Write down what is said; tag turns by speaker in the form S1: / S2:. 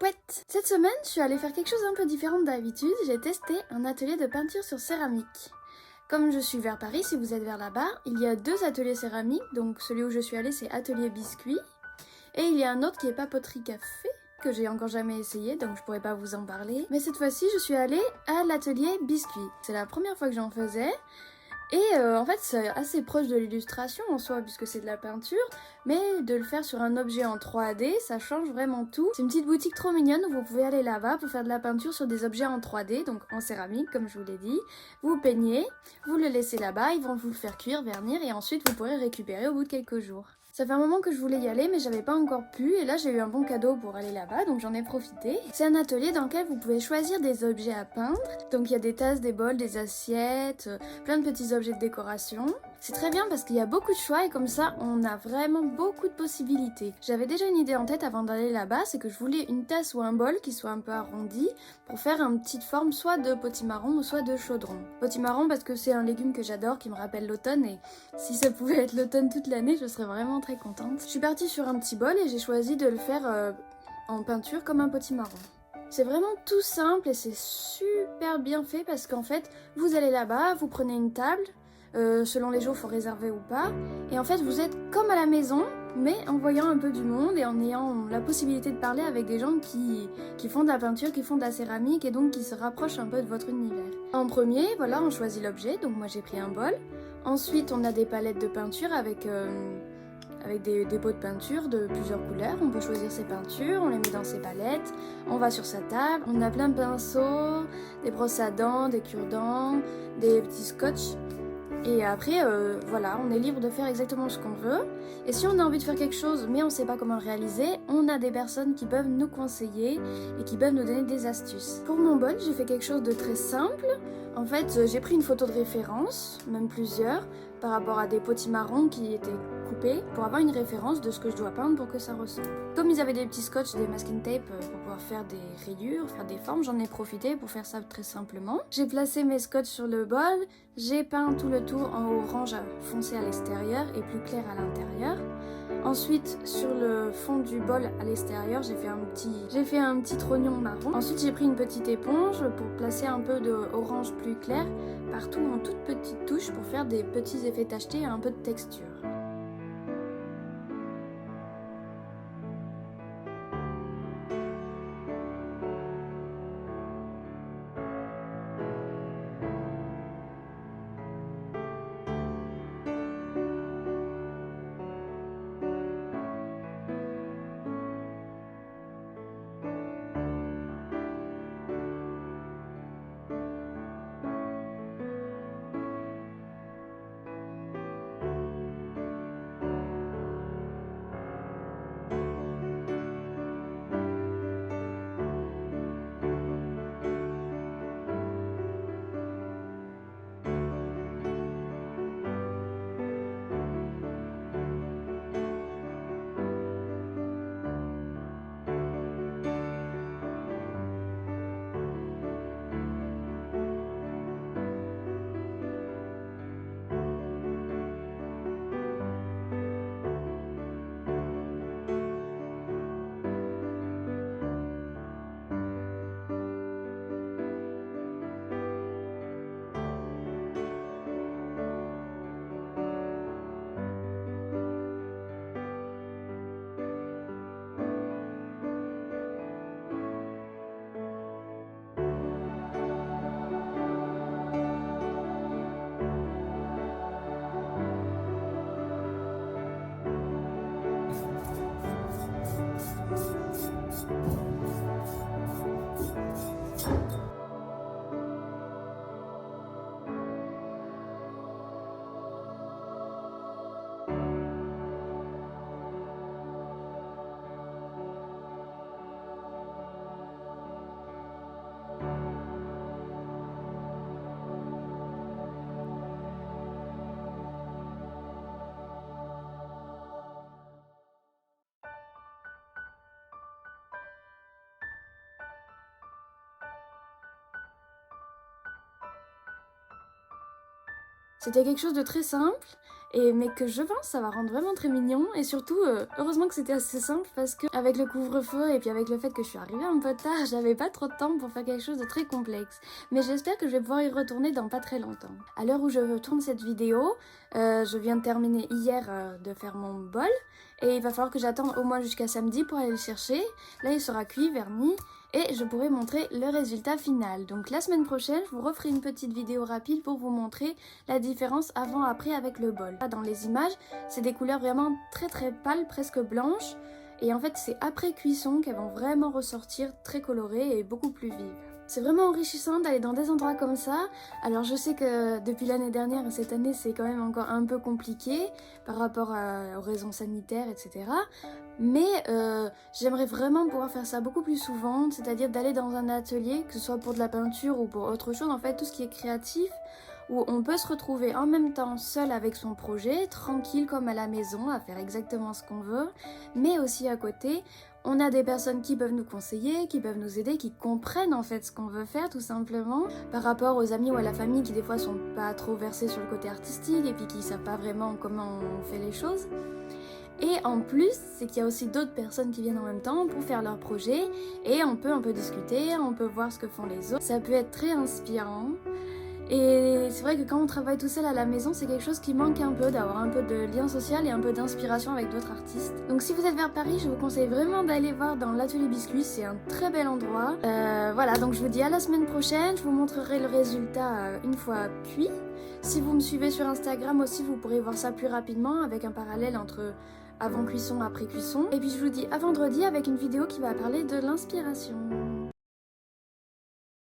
S1: Chouette! Cette semaine, je suis allée faire quelque chose un peu différent d'habitude. J'ai testé un atelier de peinture sur céramique. Comme je suis vers Paris, si vous êtes vers là-bas, il y a 2 ateliers céramiques. Donc celui où je suis allée, c'est Atelier Biscuit. Et il y a un autre qui est Papeterie Café, que j'ai encore jamais essayé, donc je pourrais pas vous en parler. Mais cette fois-ci, je suis allée à l'atelier Biscuit. C'est la première fois que j'en faisais. Et en fait, c'est assez proche de l'illustration en soi, puisque c'est de la peinture, mais de le faire sur un objet en 3D, ça change vraiment tout. C'est une petite boutique trop mignonne où vous pouvez aller là-bas pour faire de la peinture sur des objets en 3D, donc en céramique, comme je vous l'ai dit. Vous peignez, vous le laissez là-bas, ils vont vous le faire cuire, vernir, et ensuite vous pourrez récupérer au bout de quelques jours. Ça fait un moment que je voulais y aller, mais j'avais pas encore pu, et là j'ai eu un bon cadeau pour aller là-bas, donc j'en ai profité. C'est un atelier dans lequel vous pouvez choisir des objets à peindre, donc il y a des tasses, des bols, des assiettes, plein de petits objets de décoration. C'est très bien parce qu'il y a beaucoup de choix et comme ça on a vraiment beaucoup de possibilités. J'avais déjà une idée en tête avant d'aller là-bas, c'est que je voulais une tasse ou un bol qui soit un peu arrondi pour faire une petite forme soit de potimarron ou soit de chaudron. Potimarron parce que c'est un légume que j'adore qui me rappelle l'automne et si ça pouvait être l'automne toute l'année je serais vraiment très contente. Je suis partie sur un petit bol et j'ai choisi de le faire en peinture comme un potimarron. C'est vraiment tout simple et c'est super bien fait parce qu'en fait, vous allez là-bas, vous prenez une table, selon les jours, il faut réserver ou pas, et en fait, vous êtes comme à la maison, mais en voyant un peu du monde et en ayant la possibilité de parler avec des gens qui font de la peinture, qui font de la céramique et donc qui se rapprochent un peu de votre univers. En premier, voilà, on choisit l'objet, donc moi j'ai pris un bol. Ensuite, on a des palettes de peinture avec des pots de peinture de plusieurs couleurs. On peut choisir ses peintures, on les met dans ses palettes, on va sur sa table, on a plein de pinceaux, des brosses à dents, des cure-dents, des petits scotch. Et après, voilà, on est libre de faire exactement ce qu'on veut. Et si on a envie de faire quelque chose, mais on ne sait pas comment le réaliser, on a des personnes qui peuvent nous conseiller et qui peuvent nous donner des astuces. Pour mon bol, j'ai fait quelque chose de très simple. En fait, j'ai pris une photo de référence, même plusieurs, par rapport à des potimarrons qui étaient coupés, pour avoir une référence de ce que je dois peindre pour que ça ressemble. Comme ils avaient des petits scotch, des masking tape pour pouvoir faire des rayures, faire des formes, j'en ai profité pour faire ça très simplement. J'ai placé mes scotch sur le bol, j'ai peint tout le tour en orange foncé à l'extérieur et plus clair à l'intérieur. Ensuite, sur le fond du bol à l'extérieur, j'ai fait un petit trognon marron. Ensuite, j'ai pris une petite éponge pour placer un peu de orange plus clair partout en toutes petites touches pour faire des petits effets tachetés et un peu de texture. C'était quelque chose de très simple mais que je pense ça va rendre vraiment très mignon. Et surtout, heureusement que c'était assez simple parce que avec le couvre-feu et puis avec le fait que je suis arrivée un peu tard, j'avais pas trop de temps pour faire quelque chose de très complexe. Mais j'espère que je vais pouvoir y retourner dans pas très longtemps. À l'heure où je tourne cette vidéo, je viens de terminer hier de faire mon bol. Et il va falloir que j'attende au moins jusqu'à samedi pour aller le chercher. Là, il sera cuit, verni, et je pourrai montrer le résultat final. Donc la semaine prochaine, je vous referai une petite vidéo rapide pour vous montrer la différence avant-après avec le bol. Là, dans les images, c'est des couleurs vraiment très très pâles, presque blanches. Et en fait, c'est après cuisson qu'elles vont vraiment ressortir très colorées et beaucoup plus vives. C'est vraiment enrichissant d'aller dans des endroits comme ça. Alors je sais que depuis l'année dernière et cette année c'est quand même encore un peu compliqué par rapport aux raisons sanitaires, etc. Mais j'aimerais vraiment pouvoir faire ça beaucoup plus souvent, c'est-à-dire d'aller dans un atelier, que ce soit pour de la peinture ou pour autre chose, en fait tout ce qui est créatif, où on peut se retrouver en même temps seul avec son projet, tranquille comme à la maison, à faire exactement ce qu'on veut, mais aussi à côté, on a des personnes qui peuvent nous conseiller, qui peuvent nous aider, qui comprennent en fait ce qu'on veut faire tout simplement, par rapport aux amis ou à la famille qui des fois sont pas trop versés sur le côté artistique et puis qui savent pas vraiment comment on fait les choses. Et en plus, c'est qu'il y a aussi d'autres personnes qui viennent en même temps pour faire leur projet et on peut un peu discuter, on peut voir ce que font les autres. Ça peut être très inspirant. Et c'est vrai que quand on travaille tout seul à la maison, c'est quelque chose qui manque un peu, d'avoir un peu de lien social et un peu d'inspiration avec d'autres artistes. Donc si vous êtes vers Paris, je vous conseille vraiment d'aller voir dans l'atelier Biscuit, c'est un très bel endroit. Voilà, donc je vous dis à la semaine prochaine, je vous montrerai le résultat une fois cuit. Si vous me suivez sur Instagram aussi, vous pourrez voir ça plus rapidement avec un parallèle entre avant cuisson, après cuisson. Et puis je vous dis à vendredi avec une vidéo qui va parler de l'inspiration.